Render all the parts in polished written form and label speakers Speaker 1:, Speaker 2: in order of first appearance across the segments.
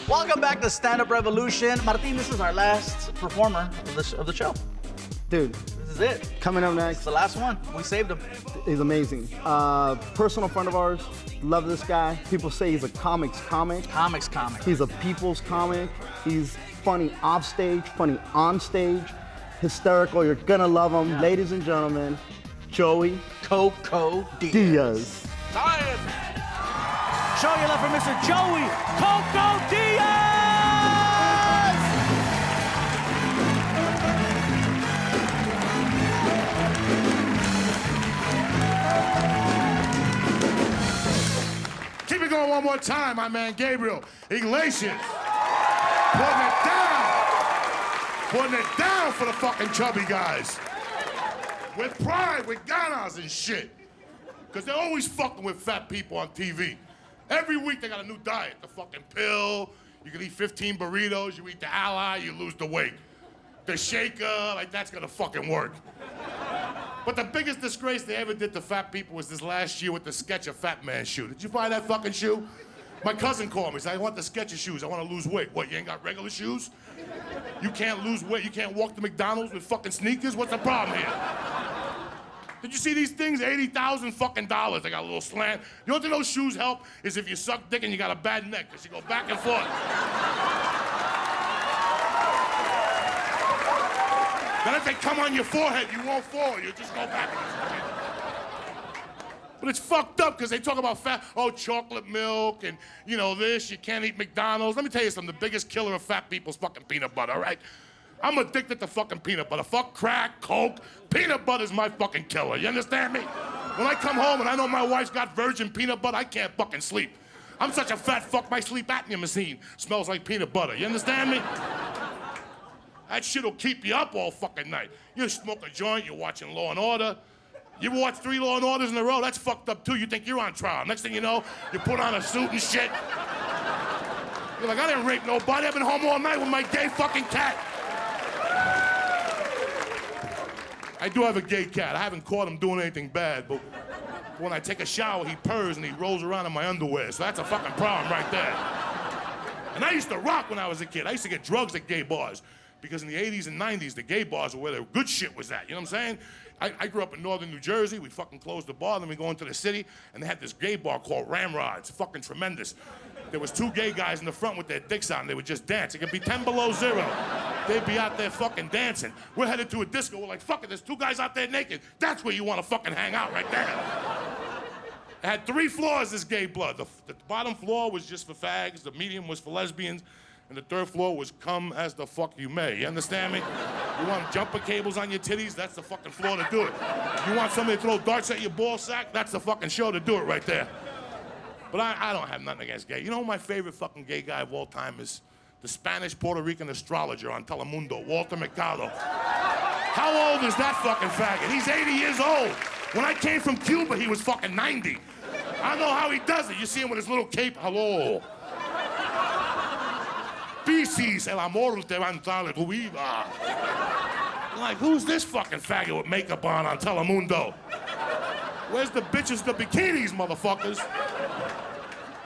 Speaker 1: Welcome back to Stand Up Revolution. Martin, this is our last performer of the show.
Speaker 2: Dude,
Speaker 1: this is it.
Speaker 2: Coming up next.
Speaker 1: It's the last one. We saved him.
Speaker 2: He's amazing. Personal friend of ours. Love this guy. People say he's a comics comic.
Speaker 1: Comics comic.
Speaker 2: He's a people's comic. He's funny off stage, funny on stage. Hysterical. You're gonna love him. Yeah. Ladies and gentlemen, Joey
Speaker 1: Coco
Speaker 2: Diaz.
Speaker 1: Science. Show your love for Mr. Joey Coco Diaz!
Speaker 3: Keep it going one more time, my man Gabriel Iglesias. Putting it down. Putting it down for the fucking chubby guys. With pride, with ganas and shit. Because they're always fucking with fat people on TV. Every week they got a new diet. The fucking pill, you can eat 15 burritos, you eat the ally, you lose the weight. The shaker, like that's gonna fucking work. But the biggest disgrace they ever did to fat people was this last year with the Skechers Fat Man shoe. Did you buy that fucking shoe? My cousin called me, he said, I want the Skechers shoes, I want to lose weight. What, you ain't got regular shoes? You can't lose weight, you can't walk to McDonald's with fucking sneakers? What's the problem here? Did you see these things? $80,000 fucking dollars. They got a little slant. The only thing those shoes help is if you suck dick and you got a bad neck, because you go back and forth. Then if they come on your forehead, you won't fall. You just go back. But it's fucked up because they talk about fat, chocolate milk and, you know, this, you can't eat McDonald's. Let me tell you something, the biggest killer of fat people is fucking peanut butter, all right? I'm addicted to fucking peanut butter. Fuck crack, coke, peanut butter's my fucking killer, you understand me? When I come home and I know my wife's got virgin peanut butter, I can't fucking sleep. I'm such a fat fuck, my sleep apnea machine smells like peanut butter, you understand me? That shit'll keep you up all fucking night. You smoke a joint, you're watching Law & Order. You watch 3 Law & Orders in a row, that's fucked up too. You think you're on trial. Next thing you know, you put on a suit and shit. You're like, I didn't rape nobody, I've been home all night with my gay fucking cat. I do have a gay cat. I haven't caught him doing anything bad, but when I take a shower, he purrs and he rolls around in my underwear, so that's a fucking problem right there. And I used to rock when I was a kid. I used to get drugs at gay bars, because in the 80s and 90s, the gay bars were where the good shit was at, you know what I'm saying? I grew up in northern New Jersey. We fucking closed the bar, then we go into the city, and they had this gay bar called Ramrod. It's fucking tremendous. There was 2 gay guys in the front with their dicks out, and they would just dance. It could be 10 below 0. They'd be out there fucking dancing. We're headed to a disco. We're like, fuck it, there's 2 guys out there naked. That's where you want to fucking hang out, right there. It had 3 floors, this gay blood. The bottom floor was just for fags, the medium was for lesbians, and the 3rd floor was come as the fuck you may. You understand me? You want jumper cables on your titties? That's the fucking floor to do it. You want somebody to throw darts at your ball sack? That's the fucking show to do it right there. But I don't have nothing against gay. You know who my favorite fucking gay guy of all time is? The Spanish Puerto Rican astrologer on Telemundo, Walter Mercado. How old is that fucking faggot? He's 80 years old. When I came from Cuba, he was fucking 90. I don't know how he does it. You see him with his little cape. Hello. Pisces, el amor te va a entrar en tu vida. Like, who's this fucking faggot with makeup on Telemundo? Where's the bitches, the bikinis, motherfuckers?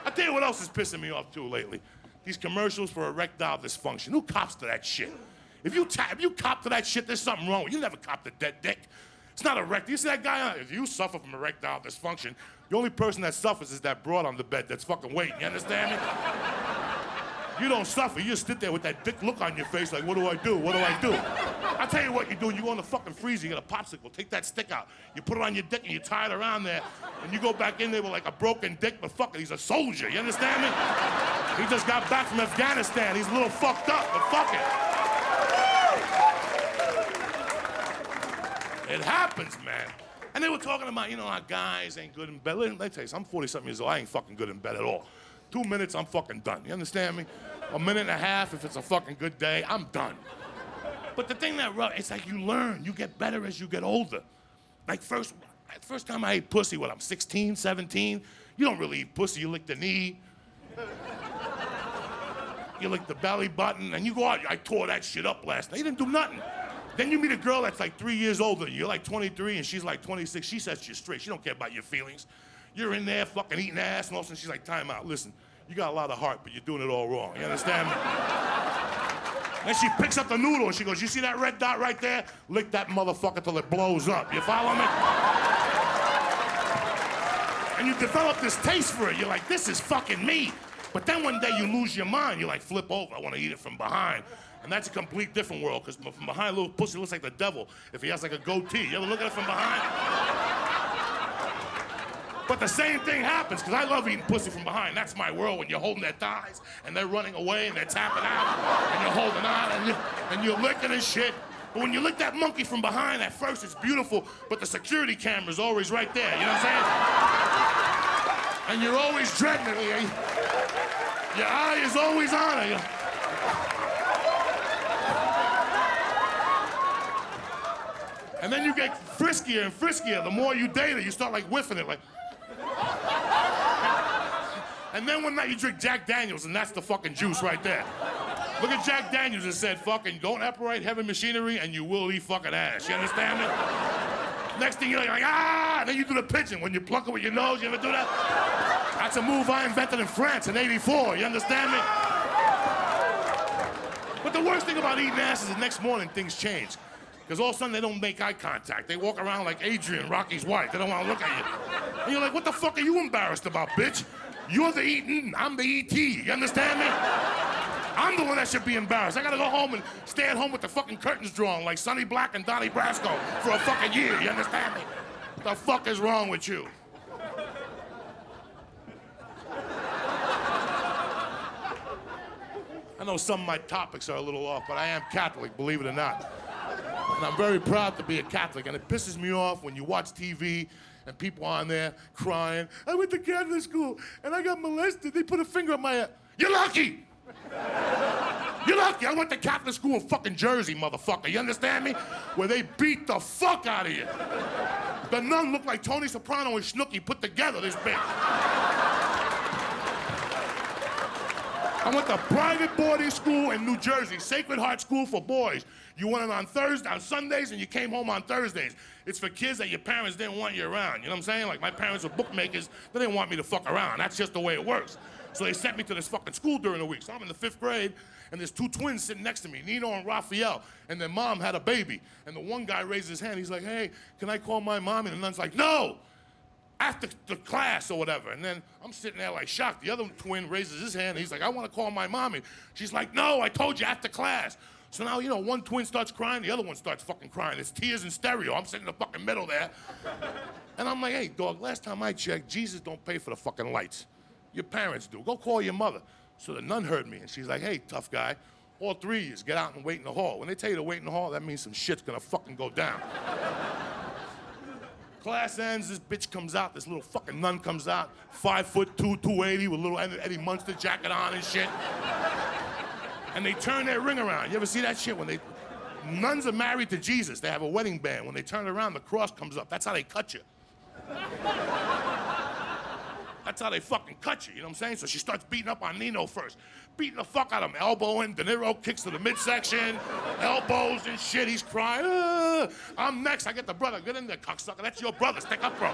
Speaker 3: I tell you what else is pissing me off too lately. These commercials for erectile dysfunction. Who cops to that shit? If you cop to that shit, there's something wrong. You never cop to dead dick. It's not erectile. You see that guy? If you suffer from erectile dysfunction, the only person that suffers is that broad on the bed that's fucking waiting. You understand me? You don't suffer. You just sit there with that dick look on your face like, what do I do? What do I do? I'll tell you what you do. You go in the fucking freezer, you get a popsicle, take that stick out. You put it on your dick and you tie it around there. And you go back in there with like a broken dick, but fuck it, he's a soldier. You understand me? He just got back from Afghanistan. He's a little fucked up, but fuck it. It happens, man. And they were talking about, you know, our guys ain't good in bed. Let me tell you, I'm 40-something years old. I ain't fucking good in bed at all. 2 minutes, I'm fucking done. You understand me? A minute and a half, if it's a fucking good day, I'm done. But the thing that it's like you learn. You get better as you get older. Like first time I ate pussy, I'm 16, 17. You don't really eat pussy. You lick the knee. You lick the belly button, and you go out. I tore that shit up last night. You didn't do nothing. Then you meet a girl that's like 3 years older than you. You're like 23, and she's like 26. She sets you straight. She don't care about your feelings. You're in there fucking eating ass, and all of a sudden she's like, time out. Listen, you got a lot of heart, but you're doing it all wrong. You understand me? Then she picks up the noodle and she goes, you see that red dot right there? Lick that motherfucker till it blows up. You follow me? And you develop this taste for it. You're like, this is fucking meat. But then one day you lose your mind. You like flip over. I want to eat it from behind. And that's a complete different world, because from behind, a little pussy looks like the devil if he has like a goatee. You ever look at it from behind? But the same thing happens, because I love eating pussy from behind. That's my world, when you're holding their thighs and they're running away and they're tapping out and you're holding on and you're licking and shit. But when you lick that monkey from behind, at first it's beautiful, but the security camera's always right there. You know what I'm saying? And you're always dreading it. Your eye is always on it. And then you get friskier and friskier. The more you date it, you start like whiffing it, like. And then one night you drink Jack Daniels, and that's the fucking juice right there. Look at Jack Daniels and said, fucking, don't operate heavy machinery and you will eat fucking ass. You understand me? Next thing you're like, ah! And then you do the pigeon when you pluck it with your nose. You ever do that? That's a move I invented in France in '84. You understand me? But the worst thing about eating ass is the next morning things change. Because all of a sudden they don't make eye contact. They walk around like Adrian, Rocky's wife. They don't want to look at you. And you're like, what the fuck are you embarrassed about, bitch? You're the eating, I'm the E.T. You understand me? I'm the one that should be embarrassed. I gotta go home and stay at home with the fucking curtains drawn like Sonny Black and Donnie Brasco for a fucking year. You understand me? What the fuck is wrong with you? I know some of my topics are a little off, but I am Catholic, believe it or not. And I'm very proud to be a Catholic, and it pisses me off when you watch TV and people on there crying, I went to Catholic school and I got molested. They put a finger on my head. You're lucky! You're lucky. I went to Catholic school in fucking Jersey, motherfucker. You understand me? Where they beat the fuck out of you. The nun looked like Tony Soprano and Snooki put together, this bitch. I went to private boarding school in New Jersey, Sacred Heart School for boys. You went on Sundays, and you came home on Thursdays. It's for kids that your parents didn't want you around. You know what I'm saying? Like, my parents were bookmakers. They didn't want me to fuck around. That's just the way it works. So they sent me to this fucking school during the week. So I'm in the 5th grade, and there's 2 twins sitting next to me, Nino and Raphael, and their mom had a baby. And the one guy raised his hand. He's like, hey, can I call my mom? And the nun's like, no! After the class or whatever. And then I'm sitting there like shocked. The other twin raises his hand. And he's like, I want to call my mommy. She's like, no, I told you after class. So now, you know, one twin starts crying, the other one starts fucking crying. It's tears in stereo. I'm sitting in the fucking middle there. And I'm like, hey, dog, last time I checked, Jesus don't pay for the fucking lights. Your parents do. Go call your mother. So the nun heard me, and she's like, hey, tough guy, all 3 of you get out and wait in the hall. When they tell you to wait in the hall, that means some shit's gonna fucking go down. Class ends, this bitch comes out, this little fucking nun comes out, 5'2", 280, with a little Eddie Munster jacket on and shit. And they turn their ring around. You ever see that shit? When nuns are married to Jesus, they have a wedding band. When they turn it around, the cross comes up. That's how they cut you. That's how they fucking cut you, you know what I'm saying? So she starts beating up on Nino first. Beating the fuck out of him, elbowing. De Niro kicks to the midsection, elbows and shit. He's crying. I'm next. I get the brother. Get in there, cocksucker. That's your brother. Stick up, bro.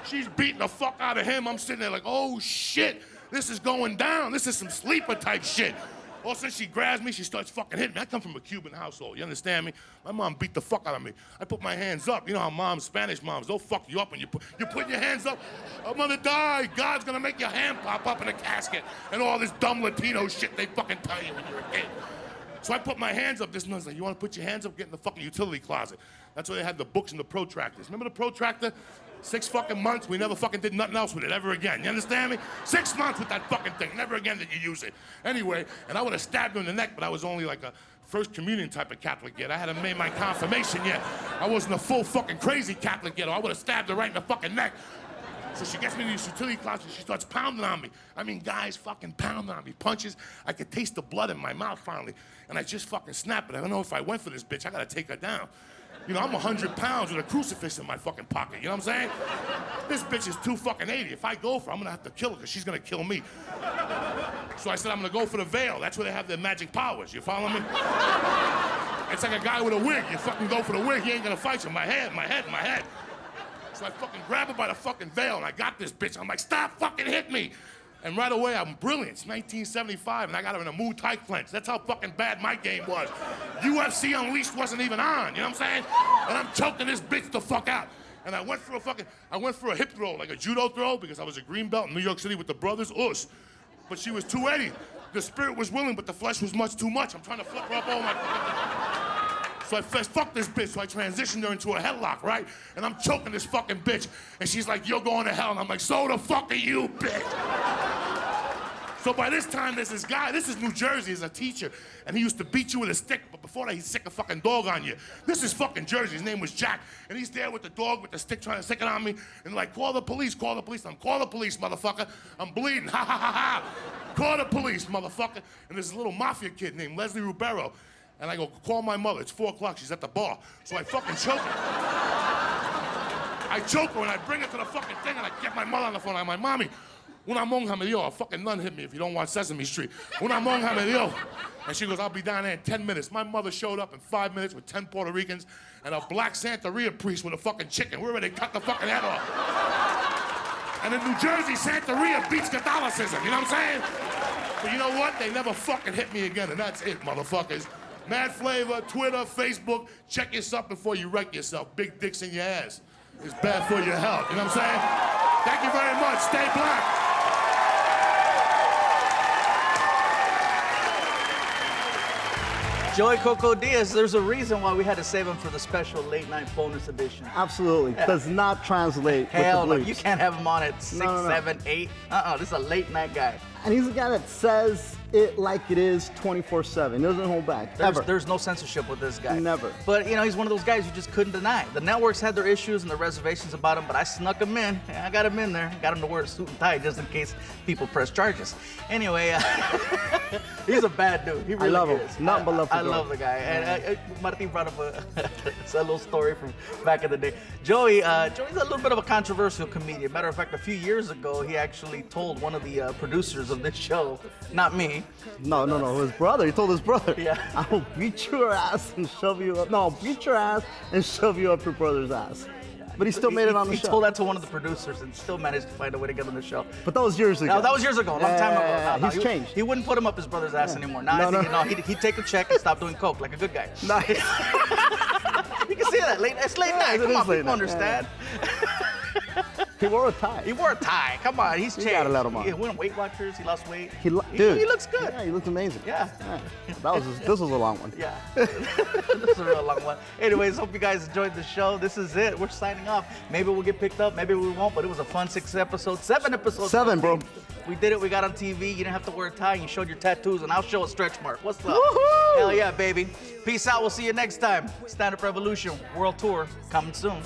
Speaker 3: She's beating the fuck out of him. I'm sitting there like, oh shit, this is going down. This is some sleeper type shit. All of a sudden she grabs me, she starts fucking hitting me. I come from a Cuban household, you understand me? My mom beat the fuck out of me. I put my hands up. You know how moms, Spanish moms, they'll fuck you up when you put your hands up. I'm gonna die. God's gonna make your hand pop up in a casket. And all this dumb Latino shit they fucking tell you when you're a kid. So I put my hands up. This nun's like, you wanna put your hands up? Get in the fucking utility closet. That's where they had the books and the protractors. Remember the protractor? 6 fucking months, we never fucking did nothing else with it ever again. You understand me? 6 months with that fucking thing. Never again did you use it. Anyway, and I would have stabbed her in the neck, but I was only like a first communion type of Catholic yet. I hadn't made my confirmation yet. I wasn't a full fucking crazy Catholic yet, or I would have stabbed her right in the fucking neck. So she gets me to the utility closet, she starts pounding on me. I mean, guys fucking pounding on me. Punches, I could taste the blood in my mouth finally. And I just fucking snapped it. I don't know if I went for this bitch, I gotta take her down. You know, I'm 100 pounds with a crucifix in my fucking pocket, you know what I'm saying? This bitch is 280. If I go for her, I'm gonna have to kill her because she's gonna kill me. So I said, I'm gonna go for the veil. That's where they have their magic powers, you follow me? It's like a guy with a wig. You fucking go for the wig, he ain't gonna fight you. My head. So I fucking grab her by the fucking veil and I got this bitch. I'm like, stop fucking hitting me. And right away, I'm brilliant. It's 1975, and I got her in a Muay Thai clinch. That's how fucking bad my game was. UFC Unleashed wasn't even on, you know what I'm saying? And I'm choking this bitch the fuck out. And I went for a hip throw, like a judo throw, because I was a green belt in New York City with the brothers, Us. But she was 280. The spirit was willing, but the flesh was much too much. I'm trying to flip her up all my So I fucked this bitch, so I transitioned her into a headlock, right? And I'm choking this fucking bitch, and she's like, you're going to hell. And I'm like, so the fuck are you, bitch? So by this time, there's this guy, this is New Jersey, he's a teacher, and he used to beat you with a stick, but before that, he'd sick a fucking dog on you. This is fucking Jersey, his name was Jack, and he's there with the dog, with the stick, trying to stick it on me, and like, call the police, call the police. I'm call the police, motherfucker. I'm bleeding, ha ha ha ha. Call the police, motherfucker. And there's a little mafia kid named Leslie Rubero, and I go, call my mother, it's 4 o'clock, she's at the bar. So I fucking choke her. I choke her, and I bring her to the fucking thing, and I get my mother on the phone, I'm like, mommy, una monja me dio, a fucking nun hit me if you don't watch Sesame Street. Una monja me dio. And she goes, I'll be down there in 10 minutes. My mother showed up in 5 minutes with 10 Puerto Ricans and a black Santeria priest with a fucking chicken. We're ready to cut the fucking head off. And in New Jersey, Santeria beats Catholicism, you know what I'm saying? But you know what? They never fucking hit me again, and that's it, motherfuckers. Mad Flavor, Twitter, Facebook, check yourself before you wreck yourself. Big dicks in your ass. It's bad for your health, you know what I'm saying? Thank you very much. Stay black.
Speaker 1: Joey Coco Diaz, there's a reason why we had to save him for the special late night bonus edition.
Speaker 2: Absolutely. Does not translate
Speaker 1: Hell no,
Speaker 2: with the
Speaker 1: you can't have him on at 6,
Speaker 2: No.
Speaker 1: 7, 8. This is a late night guy.
Speaker 2: And he's a guy that says it like it is 24/7. He doesn't hold back.
Speaker 1: There's no censorship with this guy.
Speaker 2: Never.
Speaker 1: But, you know, he's one of those guys you just couldn't deny. The networks had their issues and their reservations about him, but I snuck him in. I got him in there. Got him to wear a suit and tie just in case people press charges. Anyway, he's a bad dude. He really
Speaker 2: love him.
Speaker 1: is.
Speaker 2: Nothing but love for
Speaker 1: I love the guy. And Martin brought up a little story from back in the day. Joey's a little bit of a controversial comedian. Matter of fact, a few years ago, he actually told one of the producers of this show, not me.
Speaker 2: No, his brother. He told his brother.
Speaker 1: Yeah.
Speaker 2: I will beat your ass and shove you up. No, I'll beat your ass and shove you up your brother's ass. But he still made it on the show.
Speaker 1: He told that to one of the producers and still managed to find a way to get on the show.
Speaker 2: But that was years ago.
Speaker 1: No, that was years ago, a long time ago. No,
Speaker 2: he's changed.
Speaker 1: He wouldn't put him up his brother's ass anymore. Now he'd take a check and stop doing coke like a good guy.
Speaker 2: Nice.
Speaker 1: You can see that. It's late night. Come on, people understand.
Speaker 2: He wore a tie.
Speaker 1: He wore a tie. Come on, he's changed.
Speaker 2: You gotta let him on.
Speaker 1: He went on Weight Watchers. He lost weight.
Speaker 2: Dude,
Speaker 1: he looks good.
Speaker 2: Yeah, he looks amazing.
Speaker 1: Yeah.
Speaker 2: This was a long one.
Speaker 1: Yeah. This is a real long one. Anyways, hope you guys enjoyed the show. This is it. We're signing off. Maybe we'll get picked up. Maybe we won't. But it was a fun 6 episodes. 7 episodes.
Speaker 2: 7, bro.
Speaker 1: We did it. We got on TV. You didn't have to wear a tie. You showed your tattoos, and I'll show a stretch mark. What's up?
Speaker 2: Woohoo!
Speaker 1: Hell yeah, baby. Peace out. We'll see you next time. Stand Up Revolution World Tour coming soon.